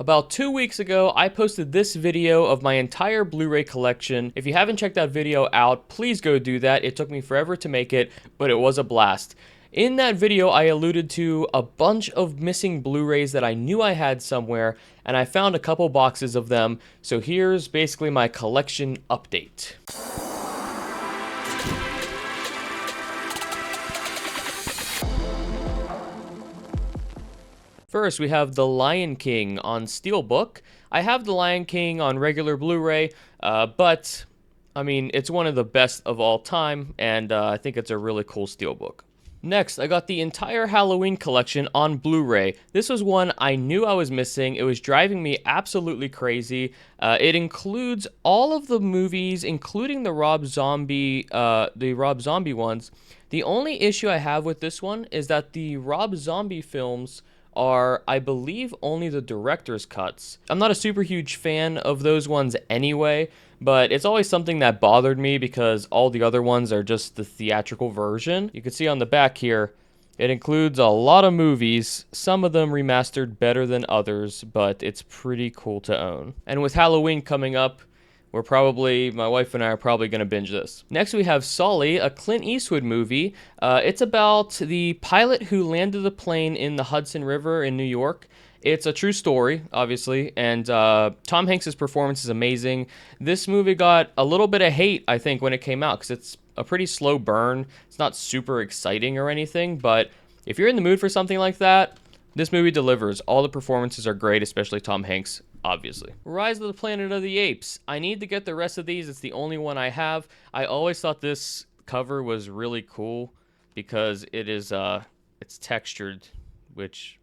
About 2 weeks ago, I posted this video of my entire Blu-ray collection. If you haven't checked that video out, please go do that. It took me forever to make it, but it was a blast. In that video, I alluded to a bunch of missing Blu-rays that I knew I had somewhere, and I found a couple boxes of them, so here's basically my collection update. First, we have The Lion King on Steelbook. I have The Lion King on regular Blu-ray, but, I mean, it's one of the best of all time, and I think it's a really cool Steelbook. Next, I got the entire Halloween collection on Blu-ray. This was one I knew I was missing. It was driving me absolutely crazy. It includes all of the movies, including the Rob Zombie ones. The only issue I have with this one is that the Rob Zombie films are, I believe, only the director's cuts. I'm not a super huge fan of those ones anyway, but it's always something that bothered me because all the other ones are just the theatrical version. You can see on the back here, it includes a lot of movies, some of them remastered better than others, but it's pretty cool to own. And with Halloween coming up, my wife and I are probably going to binge this. Next, we have Sully, a Clint Eastwood movie. It's about the pilot who landed the plane in the Hudson River in New York. It's a true story, obviously, and Tom Hanks' performance is amazing. This movie got a little bit of hate, I think, when it came out, because it's a pretty slow burn. It's not super exciting or anything, but if you're in the mood for something like that, this movie delivers. All the performances are great, especially Tom Hanks, obviously. Rise of the Planet of the Apes. I need to get the rest of these. It's the only one I have. I always thought this cover was really cool because it's textured, which,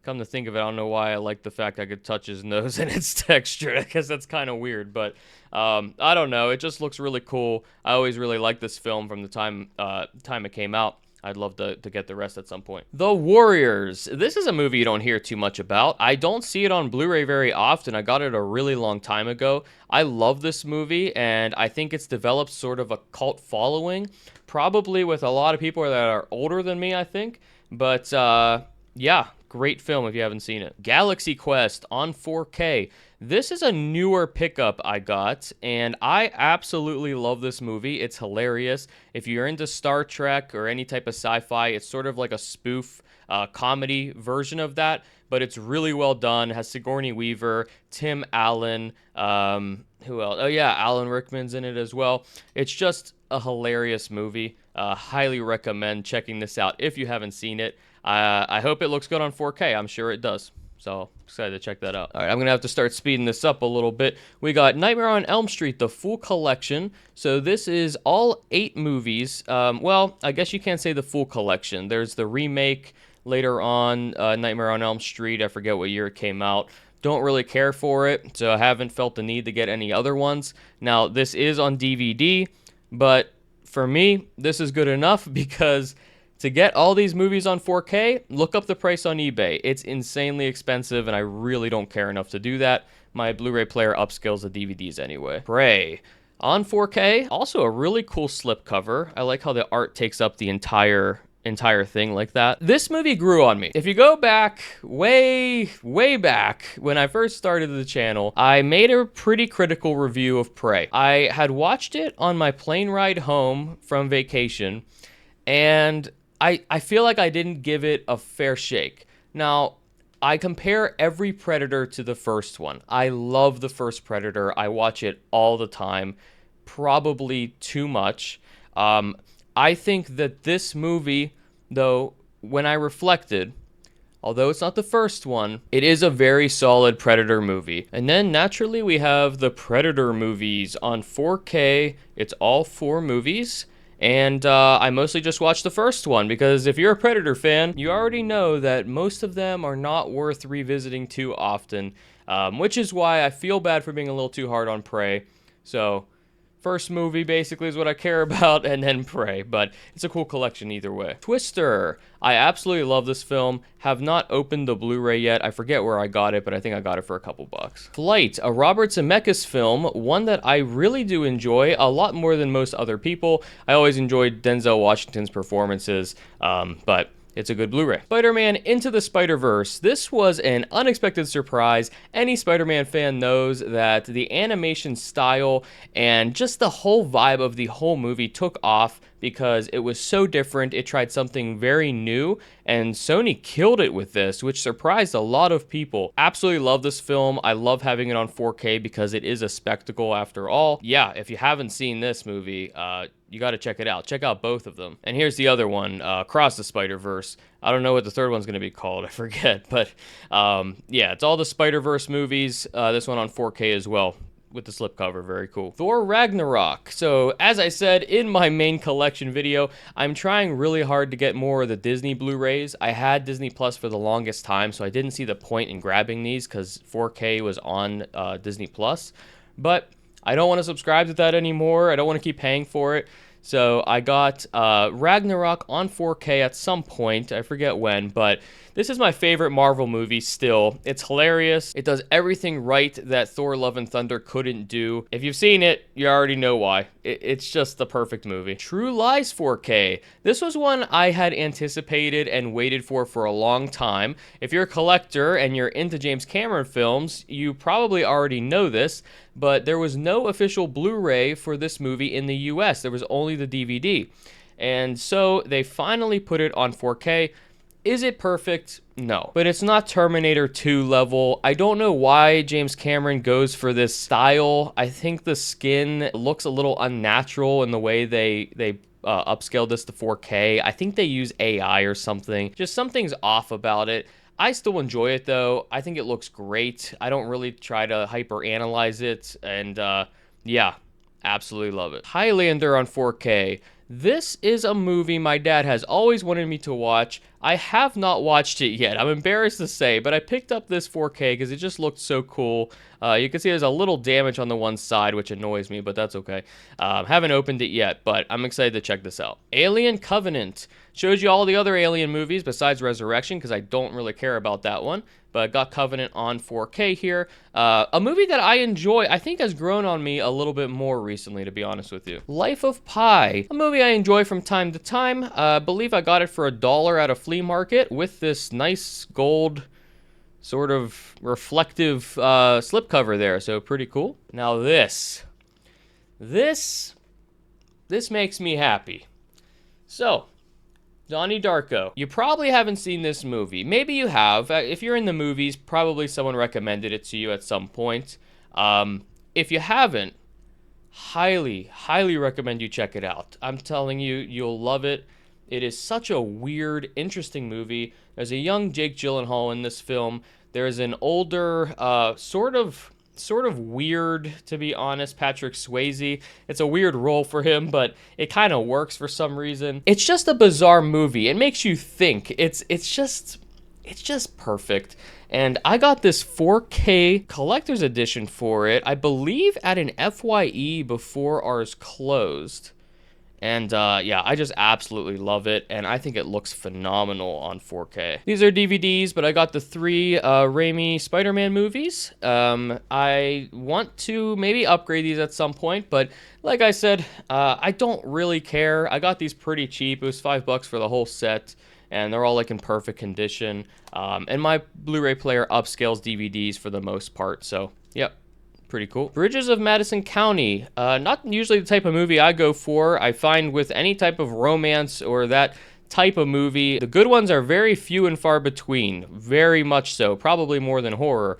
come to think of it, I don't know why I like the fact I could touch his nose and it's textured. I guess that's kind of weird, but I don't know. It just looks really cool. I always really liked this film from the time it came out. I'd love to get the rest at some point. The Warriors. This is a movie you don't hear too much about. I don't see it on Blu-ray very often. I got it a really long time ago. I love this movie, and I think it's developed sort of a cult following, probably with a lot of people that are older than me, I think. But, yeah, great film if you haven't seen it. Galaxy Quest on 4K. This is a newer pickup I got, and I absolutely love this movie. It's hilarious. If you're into Star Trek or any type of sci-fi, it's sort of like a spoof comedy version of that, but it's really well done. It has Sigourney Weaver, Tim Allen, who else? Oh yeah, Alan Rickman's in it as well. It's just a hilarious movie. Highly recommend checking this out if you haven't seen it. I hope it looks good on 4K. I'm sure it does. So, excited to check that out. All right, I'm going to have to start speeding this up a little bit. We got Nightmare on Elm Street, the full collection. So, this is all 8 movies. Well, I guess you can't say the full collection. There's the remake later on, Nightmare on Elm Street. I forget what year it came out. Don't really care for it, so I haven't felt the need to get any other ones. Now, this is on DVD, but for me, this is good enough because to get all these movies on 4K, look up the price on eBay. It's insanely expensive, and I really don't care enough to do that. My Blu-ray player upscales the DVDs anyway. Prey on 4K, also a really cool slipcover. I like how the art takes up the entire thing like that. This movie grew on me. If you go back, way back, when I first started the channel, I made a pretty critical review of Prey. I had watched it on my plane ride home from vacation, and I feel like I didn't give it a fair shake. Now, I compare every Predator to the first one. I love the first Predator. I watch it all the time, probably too much. I think that this movie, though, when I reflected, although it's not the first one, it is a very solid Predator movie. And then, naturally, we have the Predator movies on 4K. It's all 4 movies. And I mostly just watched the first one because if you're a Predator fan, you already know that most of them are not worth revisiting too often, which is why I feel bad for being a little too hard on Prey. So, first movie basically is what I care about, and then Prey, but it's a cool collection either way. Twister. I absolutely love this film. Have not opened the Blu-ray yet. I forget where I got it, but I think I got it for a couple bucks. Flight, a Robert Zemeckis film, one that I really do enjoy, a lot more than most other people. I always enjoyed Denzel Washington's performances, but it's a good Blu-ray. Spider-Man Into the Spider-Verse. This was an unexpected surprise. Any Spider-Man fan knows that the animation style and just the whole vibe of the whole movie took off because it was so different. It tried something very new, and Sony killed it with this, which surprised a lot of people. Absolutely love this film. I love having it on 4K because it is a spectacle after all. Yeah, if you haven't seen this movie, you got to check it out. Check out both of them. And here's the other one, Across the Spider-Verse. I don't know what the third one's going to be called. I forget. But yeah, it's all the Spider-Verse movies. This one on 4K as well, with the slipcover. Very cool. Thor Ragnarok. So as I said in my main collection video, I'm trying really hard to get more of the Disney Blu-rays. I had Disney Plus for the longest time, so I didn't see the point in grabbing these because 4K was on Disney Plus. But I don't want to subscribe to that anymore. I don't want to keep paying for it. So I got Ragnarok on 4K at some point. I forget when, but this is my favorite Marvel movie still. It's hilarious. It does everything right that Thor Love and Thunder couldn't do. If you've seen it, you already know why. It's just the perfect movie. True Lies 4K. This was one I had anticipated and waited for a long time. If you're a collector and you're into James Cameron films, you probably already know this, but there was no official Blu-ray for this movie in the US. There was only the DVD. And so they finally put it on 4K. Is it perfect? No. But it's not Terminator 2 level. I don't know why James Cameron goes for this style. I think the skin looks a little unnatural in the way they upscaled this to 4K. I think they use AI or something. Just something's off about it. I still enjoy it though. I think it looks great. I don't really try to hyper analyze it. And yeah, absolutely love it. Highlander on 4K. This is a movie my dad has always wanted me to watch. I have not watched it yet. I'm embarrassed to say, but I picked up this 4K because it just looked so cool. You can see there's a little damage on the one side, which annoys me, but that's okay. Haven't opened it yet, but I'm excited to check this out. Alien Covenant. Shows you all the other Alien movies besides Resurrection because I don't really care about that one. But I got Covenant on 4K here. A movie that I enjoy, I think has grown on me a little bit more recently, to be honest with you. Life of Pi. A movie I enjoy from time to time. I believe I got it for $1 at a flea market with this nice gold sort of reflective slipcover there. So pretty cool. Now this makes me happy. So, Donnie Darko. You probably haven't seen this movie. Maybe you have. If you're in the movies, probably someone recommended it to you at some point. If you haven't, highly, highly recommend you check it out. I'm telling you, you'll love it. It is such a weird, interesting movie. There's a young Jake Gyllenhaal in this film. There's an older, sort of weird, to be honest, Patrick Swayze. It's a weird role for him, but it kind of works for some reason. It's just a bizarre movie. It makes you think. It's just perfect. And I got this 4K collector's edition for it, I believe at an FYE before ours closed. And yeah, I just absolutely love it, and I think it looks phenomenal on 4K. These are DVDs, but I got the 3 Raimi Spider-Man movies. I want to maybe upgrade these at some point, but like I said, I don't really care. I got these pretty cheap. It was $5 for the whole set, and they're all like in perfect condition. And my Blu-ray player upscales DVDs for the most part, so yep. Pretty cool. Bridges of Madison County. Not usually the type of movie I go for. I find with any type of romance or that type of movie, the good ones are very few and far between. Very much so. Probably more than horror.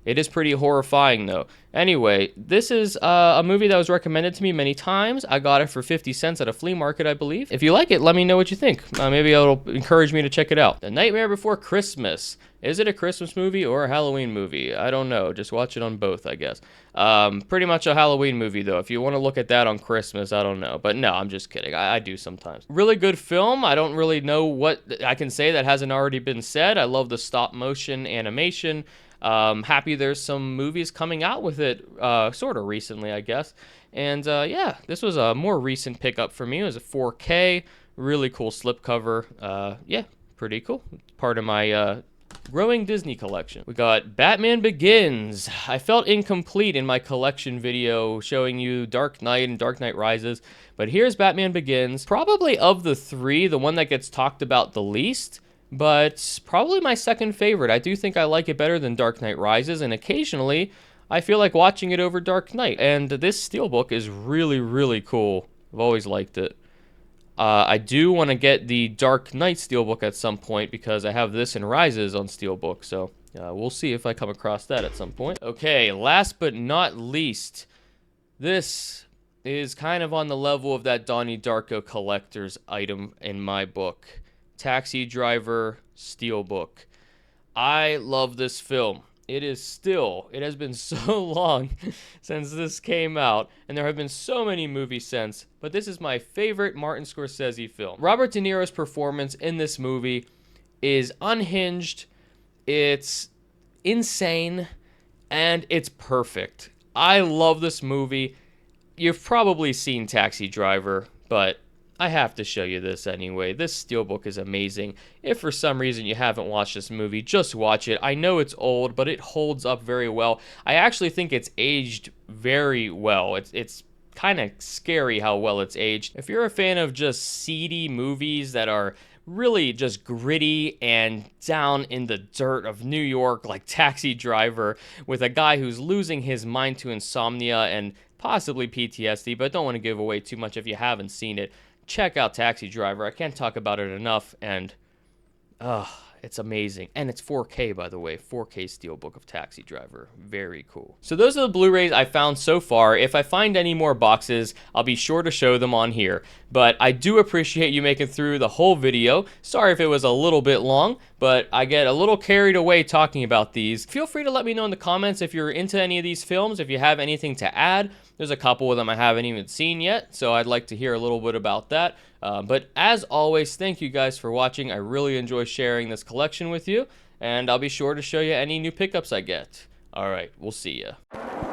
It is pretty horrifying though. Anyway, this is a movie that was recommended to me many times. I got it for 50 cents at a flea market, I believe. If you like it, let me know what you think. Maybe it'll encourage me to check it out. The Nightmare Before Christmas. Is it a Christmas movie or a Halloween movie? I don't know. Just watch it on both, I guess. Pretty much a Halloween movie, though. If you want to look at that on Christmas, I don't know. But no, I'm just kidding. I do sometimes. Really good film. I don't really know what I can say that hasn't already been said. I love the stop-motion animation. Happy there's some movies coming out with it sort of recently, I guess. And yeah, this was a more recent pickup for me. It was a 4K. Really cool slipcover. Yeah, pretty cool. Part of my growing Disney collection. We got Batman Begins. I felt incomplete in my collection video showing you Dark Knight and Dark Knight Rises, but here's Batman Begins. Probably of the three, the one that gets talked about the least, but probably my second favorite. I do think I like it better than Dark Knight Rises, and occasionally I feel like watching it over Dark Knight. And this steelbook is really, really cool. I've always liked it. I do want to get the Dark Knight steelbook at some point because I have this and Rises on steelbook, so we'll see if I come across that at some point. Okay, last but not least, this is kind of on the level of that Donnie Darko collector's item in my book. Taxi Driver steelbook. I love this film. It has been so long since this came out, and there have been so many movies since, but this is my favorite Martin Scorsese film. Robert De Niro's performance in this movie is unhinged, it's insane, and it's perfect. I love this movie. You've probably seen Taxi Driver, but I have to show you this anyway. This steelbook is amazing. If for some reason you haven't watched this movie, just watch it. I know it's old, but it holds up very well. I actually think it's aged very well. It's kind of scary how well it's aged. If you're a fan of just seedy movies that are really just gritty and down in the dirt of New York, like Taxi Driver, with a guy who's losing his mind to insomnia and possibly PTSD, but don't want to give away too much if you haven't seen it. Check out Taxi Driver. I can't talk about it enough, and it's amazing. And it's 4K, by the way. 4K steelbook of Taxi Driver. Very cool. So those are the Blu-rays I found so far. If I find any more boxes, I'll be sure to show them on here. But I do appreciate you making through the whole video. Sorry if it was a little bit long, but I get a little carried away talking about these. Feel free to let me know in the comments if you're into any of these films, if you have anything to add. There's a couple of them I haven't even seen yet, so I'd like to hear a little bit about that. But as always, thank you guys for watching. I really enjoy sharing this collection with you, and I'll be sure to show you any new pickups I get. All right, we'll see ya.